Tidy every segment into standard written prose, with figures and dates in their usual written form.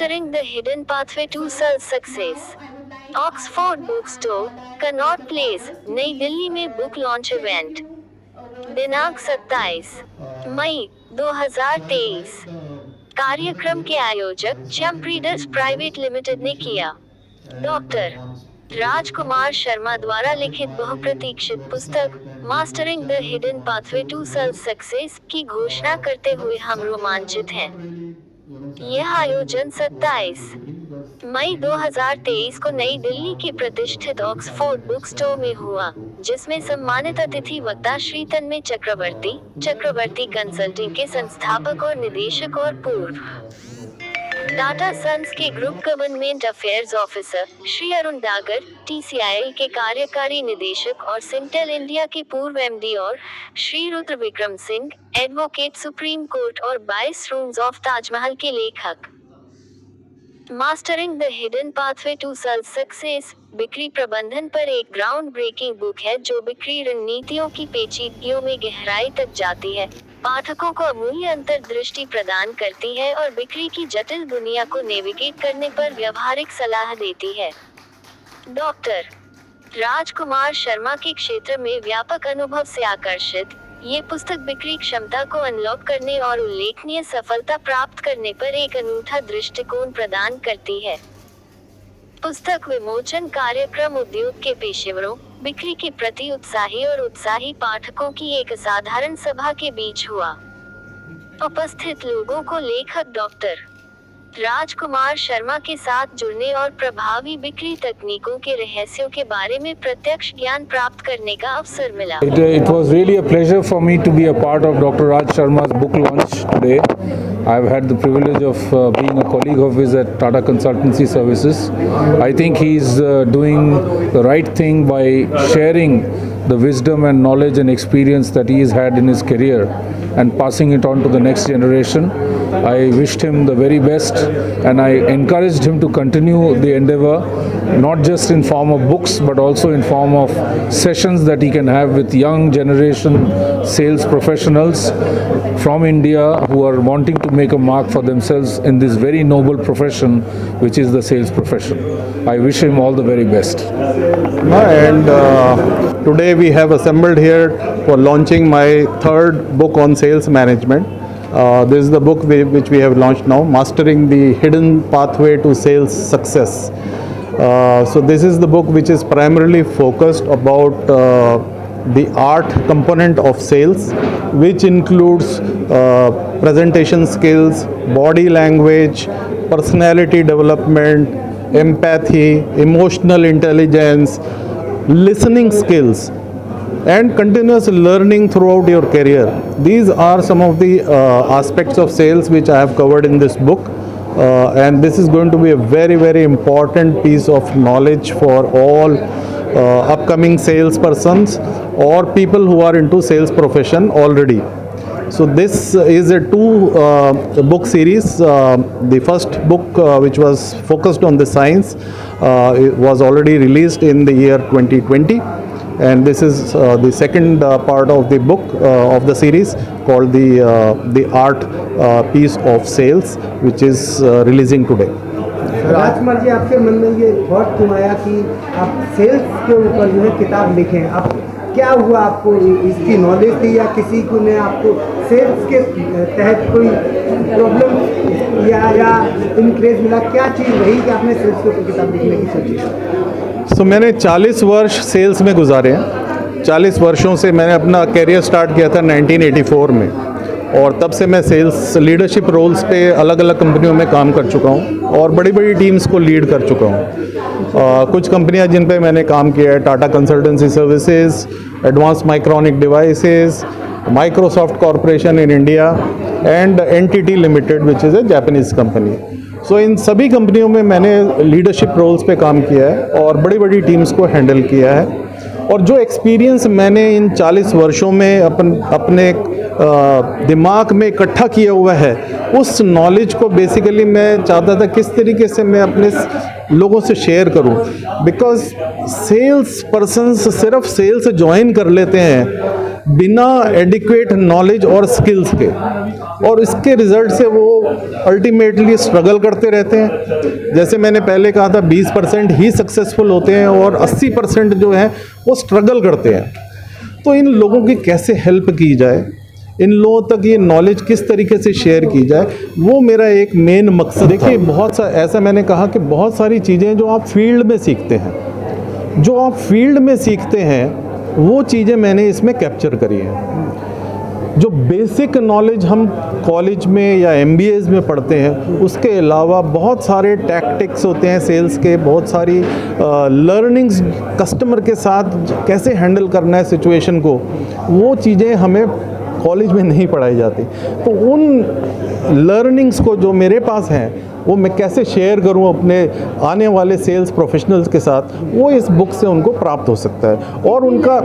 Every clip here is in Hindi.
Mastering the Hidden Pathway to Success. Oxford book store, Connaught place, नई दिल्ली में बुक लॉन्च इवेंट। दिनांक 27 मई 2023। कार्यक्रम के आयोजक चैंप रीडर्स प्राइवेट लिमिटेड ने किया। डॉक्टर राजकुमार शर्मा द्वारा लिखित बहुप्रतीक्षित पुस्तक mastering the hidden pathway to success की घोषणा करते हुए हम रोमांचित हैं। यह आयोजन 27 मई 2023 को नई दिल्ली के प्रतिष्ठित ऑक्सफोर्ड बुक स्टोर में हुआ, जिसमें सम्मानित अतिथि वक्ता श्री तन्मय चक्रवर्ती कंसल्टिंग के संस्थापक और निदेशक और पूर्व टाटा सन्स के group government affairs officer Shri Arun Dagar, TCIL के कार्यकारी निदेशक और सिंटेल इंडिया के पूर्व MD और Shri Rudra Vikram Singh, advocate supreme court और 22 रूम्स ऑफ ताजमहल के लेखक। Mastering the hidden pathway to success बिक्री प्रबंधन पर एक ग्राउंड ब्रेकिंग बुक है जो बिक्री रणनीतियों की पेचीदगियों में गहराई तक जाती है, पाठकों को अमूल्य अंतर्दृष्टि प्रदान करती है और बिक्री की जटिल दुनिया को नेविगेट करने पर व्यावहारिक सलाह देती है। डॉक्टर राजकुमार शर्मा के क्षेत्र में व्यापक अनुभव से आकर्षित, ये पुस्तक बिक्री क्षमता को अनलॉक करने और उल्लेखनीय सफलता प्राप्त करने पर एक अनूठा दृष्टिकोण प्रदान करती है। पुस्तक विमोचन कार्यक्रम उद्योग के पेशेवरों, बिक्री के प्रति उत्साही और उत्साही पाठकों की एक असाधारण सभा के बीच हुआ। उपस्थित लोगों को लेखक डॉक्टर राजकुमार शर्मा के साथ जुड़ने और प्रभावी बिक्री तकनीकों के रहस्यों के बारे में प्रत्यक्ष ज्ञान प्राप्त करने का अवसर मिला। It was really a pleasure for me to be a part of Dr. Raj Sharma's book launch today. I've had the privilege of being a colleague of his at Tata Consultancy Services. I think he's doing the right thing by sharing the wisdom and knowledge and experience that he has had in his career and passing it on to the next generation. I wished him the very best and I encouraged him to continue the endeavor, not just in form of books but also in form of sessions that he can have with young generation sales professionals from India who are wanting to make a mark for themselves in this very noble profession which is the sales profession. I wish him all the very best. And today we have assembled here for launching my third book on sales management. This is the book which we have launched now, Mastering the Hidden Pathway to Sales Success. So this is the book which is primarily focused about the art component of sales, which includes presentation skills, body language, personality development, empathy, emotional intelligence, listening skills, and continuous learning throughout your career. These are some of the aspects of sales which I have covered in this book, and this is going to be a very, very important piece of knowledge for all upcoming salespersons or people who are into sales profession already. So this is a two-book series. The first book, which was focused on the science, was already released in the year 2020. And this is the second part of the book of the series called the art piece of sales, which is releasing today. Rajkumar ji, आपके मन में ये थॉट क्यों आया कि आप सेल्स के ऊपर जो है किताब लिखें? आप क्या हुआ, आपको इसकी नॉलेज थी या किसी को ने आपको सेल्स के तहत कोई प्रॉब्लम या इंक्रेज मिला? क्या चीज़ रही कि आपने सेल्स के ऊपर किताब लिखने की सोची? तो मैंने 40 वर्ष सेल्स में गुजारे हैं। 40 वर्षों से मैंने अपना करियर स्टार्ट किया था 1984 में, और तब से मैं सेल्स लीडरशिप रोल्स पे अलग अलग कंपनियों में काम कर चुका हूँ और बड़ी बड़ी टीम्स को लीड कर चुका हूँ। कुछ कंपनियाँ जिन पे मैंने काम किया है, Tata consultancy services, advance micronic devices, Microsoft corporation in India and NTT limited which is a Japanese company. So इन सभी कंपनियों में मैंने लीडरशिप रोल्स पे काम किया है और बड़ी बड़ी टीम्स को हैंडल किया है। और जो एक्सपीरियंस मैंने इन 40 वर्षों में अपने दिमाग में इकट्ठा किया हुआ है, उस नॉलेज को बेसिकली मैं चाहता था किस तरीके से मैं अपने लोगों से शेयर करूं, बिकॉज सेल्स पर्सन्स सिर्फ सेल्स ज्वाइन कर लेते हैं बिना एडिक्वेट नॉलेज और स्किल्स के, और इसके रिजल्ट से वो अल्टीमेटली स्ट्रगल करते रहते हैं। जैसे मैंने पहले कहा था 20% ही सक्सेसफुल होते हैं और 80% जो है वो स्ट्रगल करते हैं। तो इन लोगों की कैसे हेल्प की जाए, इन लोगों तक ये नॉलेज किस तरीके से शेयर की जाए, वो मेरा एक मेन मकसद। देखिए बहुत सा ऐसा मैंने कहा कि बहुत सारी चीज़ें जो आप फील्ड में सीखते हैं, जो आप फील्ड में सीखते हैं वो चीज़ें मैंने इसमें कैप्चर करी हैं। जो बेसिक नॉलेज हम कॉलेज में या MBAs में पढ़ते हैं, उसके अलावा बहुत सारे टैक्टिक्स होते हैं सेल्स के, बहुत सारी लर्निंग्स कस्टमर के साथ कैसे हैंडल करना है सिचुएशन को, वो चीज़ें हमें कॉलेज में नहीं पढ़ाई जाती। तो उन लर्निंग्स को जो मेरे पास हैं वो मैं कैसे शेयर करूं अपने आने वाले सेल्स प्रोफेशनल्स के साथ, वो इस बुक से उनको प्राप्त हो सकता है। और उनका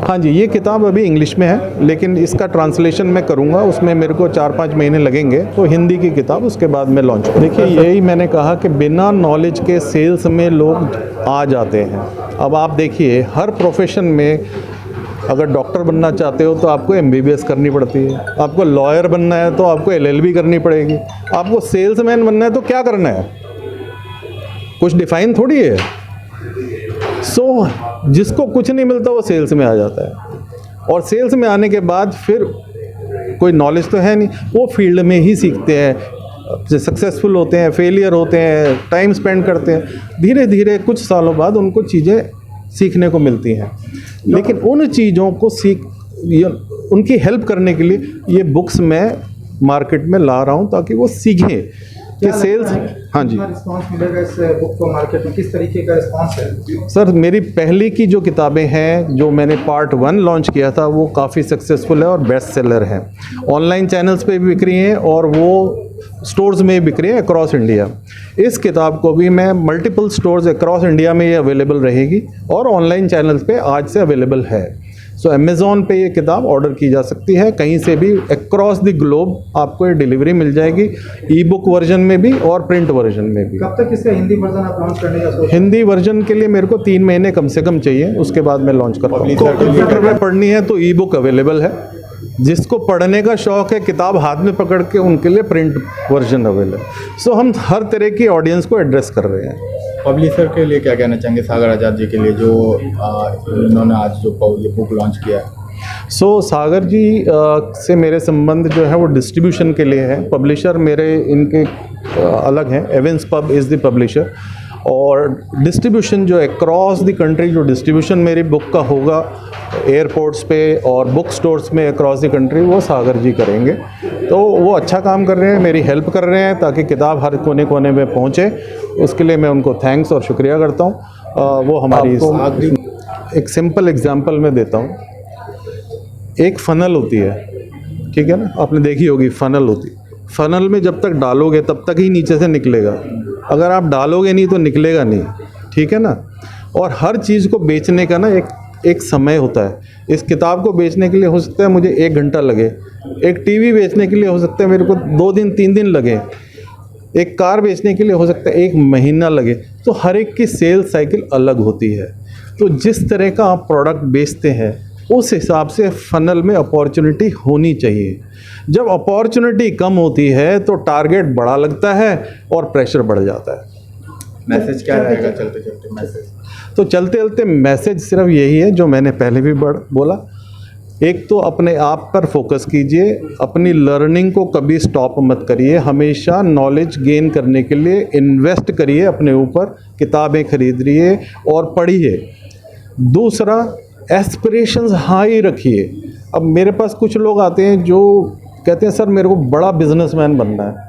हाँ जी, ये किताब अभी इंग्लिश में है, लेकिन इसका ट्रांसलेशन मैं करूँगा, उसमें मेरे को 4-5 महीने लगेंगे। तो हिंदी की किताब उसके बाद में लॉन्च। देखिए यही मैंने कहा कि बिना नॉलेज के सेल्स में लोग आ जाते हैं। अब आप देखिए हर प्रोफेशन में अगर डॉक्टर बनना चाहते हो तो आपको MBBS करनी पड़ती है, आपको लॉयर बनना है तो आपको LLB करनी पड़ेगी, आपको सेल्समैन बनना है तो क्या करना है, कुछ डिफाइन थोड़ी है। सो जिसको कुछ नहीं मिलता वो सेल्स में आ जाता है, और सेल्स में आने के बाद फिर कोई नॉलेज तो है नहीं, वो फील्ड में ही सीखते हैं, सक्सेसफुल होते हैं, फेलियर होते हैं, टाइम स्पेंड करते हैं, धीरे धीरे कुछ सालों बाद उनको चीज़ें सीखने को मिलती हैं। लेकिन उन चीज़ों को उनकी हेल्प करने के लिए ये बुक्स मैं मार्केट में ला रहा हूँ, ताकि वो सीखें कि सेल्स। हाँ जी, रिस्पांस मिलेगा इस बुक को मार्केट में, किस तरीके का रिस्पांस है? सर मेरी पहली की जो किताबें हैं, जो मैंने पार्ट 1 लॉन्च किया था, वो काफ़ी सक्सेसफुल है और बेस्ट सेलर है। ऑनलाइन चैनल्स पे भी बिक रही हैं और वो स्टोर्स में बिक रही है अक्रॉस इंडिया। इस किताब को भी मैं मल्टीपल स्टोर्स अक्रॉस इंडिया में ये अवेलेबल रहेगी, और ऑनलाइन चैनल्स पे आज से अवेलेबल है। सो अमेज़ॉन पे ये किताब ऑर्डर की जा सकती है, कहीं से भी अक्रॉस द ग्लोब आपको ये डिलीवरी मिल जाएगी, ई-बुक वर्जन में भी और प्रिंट वर्जन में भी। कब तक इसका हिंदी वर्जन आप लॉन्च करने का सोच? हिंदी वर्जन के लिए मेरे को 3 महीने कम से कम चाहिए, उसके बाद मैं लॉन्च करता हूँ। कंप्यूटर में पढ़नी है तो ई-बुक अवेलेबल है, जिसको पढ़ने का शौक है किताब हाथ में पकड़ के, उनके लिए प्रिंट वर्जन अवेलेबल। सो हम हर तरह की ऑडियंस को एड्रेस कर रहे हैं। पब्लिशर के लिए क्या कहना चाहेंगे, सागर आज़ाद जी के लिए, जो इन्होंने आज जो ये बुक लॉन्च किया है? सो सागर जी से मेरे संबंध जो है वो डिस्ट्रीब्यूशन के लिए है। पब्लिशर मेरे इनके अलग हैं, एवेंस पब इज़ द पब्लिशर, और डिस्ट्रीब्यूशन जो अक्रॉस द कंट्री, जो डिस्ट्रीब्यूशन मेरी बुक का होगा एयरपोर्ट्स पे और बुक स्टोर्स में अक्रॉस द कंट्री, वो सागर जी करेंगे। तो वो अच्छा काम कर रहे हैं, मेरी हेल्प कर रहे हैं ताकि किताब हर कोने कोने में पहुंचे। उसके लिए मैं उनको थैंक्स और शुक्रिया करता हूं। वो हमारी एक सिंपल एग्जांपल मैं देता हूं। एक फ़नल होती है, ठीक है ना, आपने देखी होगी फ़नल होती। फ़नल में जब तक डालोगे तब तक ही नीचे से निकलेगा, अगर आप डालोगे नहीं तो निकलेगा नहीं, ठीक है ना। और हर चीज़ को बेचने का ना एक समय होता है। इस किताब को बेचने के लिए हो सकता है मुझे 1 घंटा लगे, एक टीवी बेचने के लिए हो सकता है मेरे को 2 दिन 3 दिन लगे, एक कार बेचने के लिए हो सकता है 1 महीना लगे। तो हर एक की सेल्स साइकिल अलग होती है। तो जिस तरह का आप प्रोडक्ट बेचते हैं उस हिसाब से फ़नल में अपॉर्चुनिटी होनी चाहिए। जब अपॉर्चुनिटी कम होती है तो टारगेट बड़ा लगता है और प्रेशर बढ़ जाता है। मैसेज क्या रहेगा चलते चलते मैसेज? तो चलते चलते मैसेज सिर्फ यही है जो मैंने पहले भी बोला। एक तो अपने आप पर फोकस कीजिए, अपनी लर्निंग को कभी स्टॉप मत करिए, हमेशा नॉलेज गेन करने के लिए इन्वेस्ट करिए अपने ऊपर, किताबें खरीदिए और पढ़िए। दूसरा, एस्पिरेशंस हाई रखिए। अब मेरे पास कुछ लोग आते हैं जो कहते हैं सर मेरे को बड़ा बिजनेसमैन बनना है,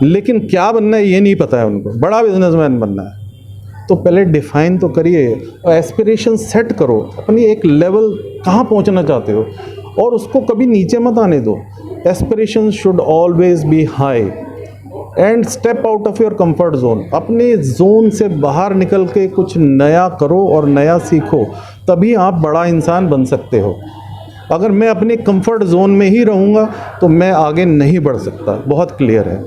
लेकिन क्या बनना है ये नहीं पता है उनको, बड़ा बिजनेसमैन बनना है। तो पहले डिफाइन तो करिए और एस्पिरेशन सेट करो, अपनी एक लेवल कहाँ पहुँचना चाहते हो और उसको कभी नीचे मत आने दो। Aspiration should always be high and step out of your comfort zone. अपने जोन से बाहर निकल के कुछ नया करो और नया सीखो, तभी आप बड़ा इंसान बन सकते हो। अगर मैं अपने कंफर्ट जोन में ही रहूँगा तो मैं आगे नहीं बढ़ सकता, बहुत क्लियर है।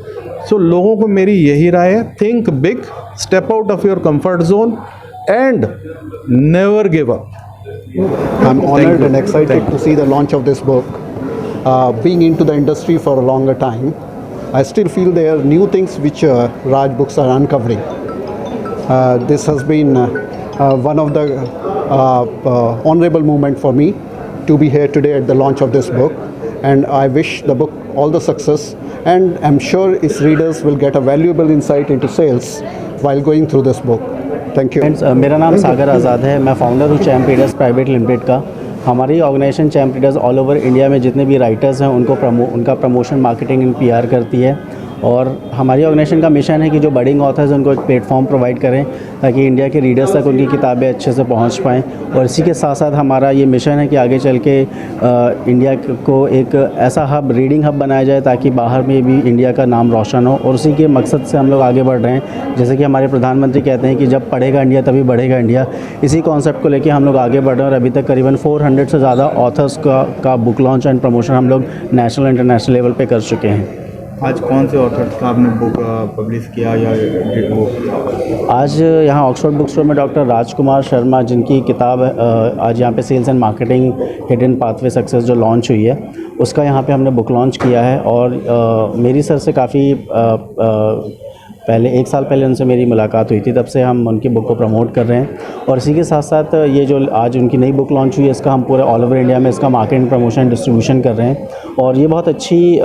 सो लोगों को मेरी यही राय है, think big, step out of your comfort zone and never give up. I'm honored and excited to see the launch of this book. Being into the industry for a longer time, I still feel there are new things which Raj Books are uncovering. This has been one of the honorable moment for me to be here today at the launch of this book, and I wish the book all the success, and I'm sure its readers will get a valuable insight into sales while going through this book. Thank you. Friends, मेरा नाम सागर आज़ाद है. मैं फाउंडर हूँ चैम्प रीडर्स प्राइवेट लिमिटेड का. हमारी organisation champ readers all over India में जितने भी राइटर्स हैं उनका प्रमोशन, मार्केटिंग एंड पीआर करती है. और हमारी ऑर्गेनाइजेशन का मिशन है कि जो बडिंग ऑथर्स हैं उनको एक प्लेटफॉर्म प्रोवाइड करें ताकि इंडिया के रीडर्स तक उनकी किताबें अच्छे से पहुंच पाएँ. और इसी के साथ साथ हमारा ये मिशन है कि आगे चल के इंडिया को एक ऐसा हब, रीडिंग हब बनाया जाए ताकि बाहर में भी इंडिया का नाम रोशन हो. और उसी के मकसद से हम लोग आगे बढ़ रहे हैं. जैसे कि हमारे प्रधानमंत्री कहते हैं कि जब पढ़ेगा इंडिया तभी बढ़ेगा इंडिया. इसी कॉन्सेप्ट को लेकर हम लोग आगे बढ़ रहे हैं. और अभी तक करीबन 400 से ज़्यादा ऑथर्स का बुक लॉन्च एंड प्रमोशन हम लोग नेशनल इंटरनेशनल लेवल पे कर चुके हैं. आज कौन से ऑथर्स का आपने बुक पब्लिश किया या वो? आज यहाँ ऑक्सफोर्ड बुक स्टोर में डॉक्टर राजकुमार शर्मा, जिनकी किताब आज यहाँ पे sales and marketing hidden pathway success जो लॉन्च हुई है, उसका यहाँ पे हमने बुक लॉन्च किया है. और मेरी सर से काफ़ी पहले 1 साल पहले उनसे मेरी मुलाकात हुई थी, तब से हम उनकी बुक को प्रमोट कर रहे हैं. और इसी के साथ साथ ये जो आज उनकी नई बुक लॉन्च हुई है, इसका हम पूरे ऑल ओवर इंडिया में इसका मार्केटिंग, प्रमोशन, डिस्ट्रीब्यूशन कर रहे हैं. और ये बहुत अच्छी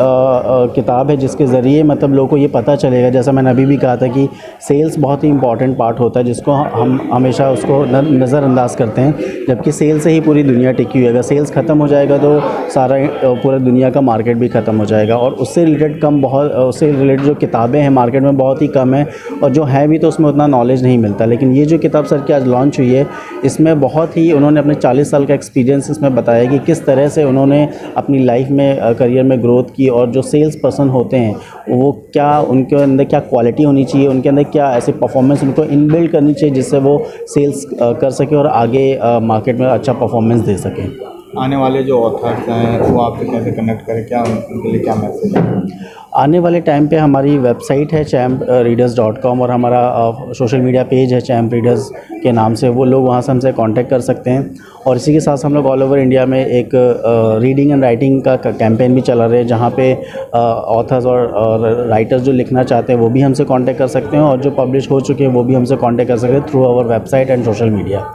किताब है जिसके ज़रिए मतलब लोगों को ये पता चलेगा, जैसा मैंने अभी भी कहा था कि सेल्स बहुत ही इंपॉर्टेंट पार्ट होता है जिसको हम हमेशा उसको नज़रअंदाज करते हैं, जबकि सेल से ही पूरी दुनिया टिकी हुई है. अगर सेल्स ख़त्म हो जाएगा तो सारा पूरा दुनिया का मार्केट भी ख़त्म हो जाएगा. और उससे रिलेटेड जो किताबें हैं मार्केट में बहुत ही कम है, और जो है भी तो उसमें उतना नॉलेज नहीं मिलता. लेकिन ये जो किताब सर की आज लॉन्च हुई है, इसमें बहुत ही उन्होंने अपने 40 साल का एक्सपीरियंस इसमें बताया कि किस तरह से उन्होंने अपनी लाइफ में, करियर में ग्रोथ की. और जो सेल्स पर्सन होते हैं वो क्या, उनके अंदर क्या क्वालिटी होनी चाहिए, उनके अंदर क्या ऐसे परफॉर्मेंस उनको इनबिल्ड करनी चाहिए जिससे वो सेल्स कर सके और आगे मार्केट में अच्छा परफॉर्मेंस दे सकें. आने वाले जो ऑथर्स हैं वो आपसे कैसे कनेक्ट करें, क्या उनके लिए क्या मैसेज है? आने वाले टाइम पे हमारी वेबसाइट है champreaders.com और हमारा सोशल मीडिया पेज है चैम्प रीडर्स के नाम से. वो लोग वहाँ से हमसे कांटेक्ट कर सकते हैं. और इसी के साथ हम लोग ऑल ओवर इंडिया में एक रीडिंग एंड राइटिंग का कैंपेन भी चला रहे हैं, जहाँ पे ऑथर्स और राइटर्स जो लिखना चाहते हैं वो भी हमसे कांटेक्ट कर सकते हैं, और जो पब्लिश हो चुके हैं वो भी हमसे कांटेक्ट कर सकते हैं through our website and social media.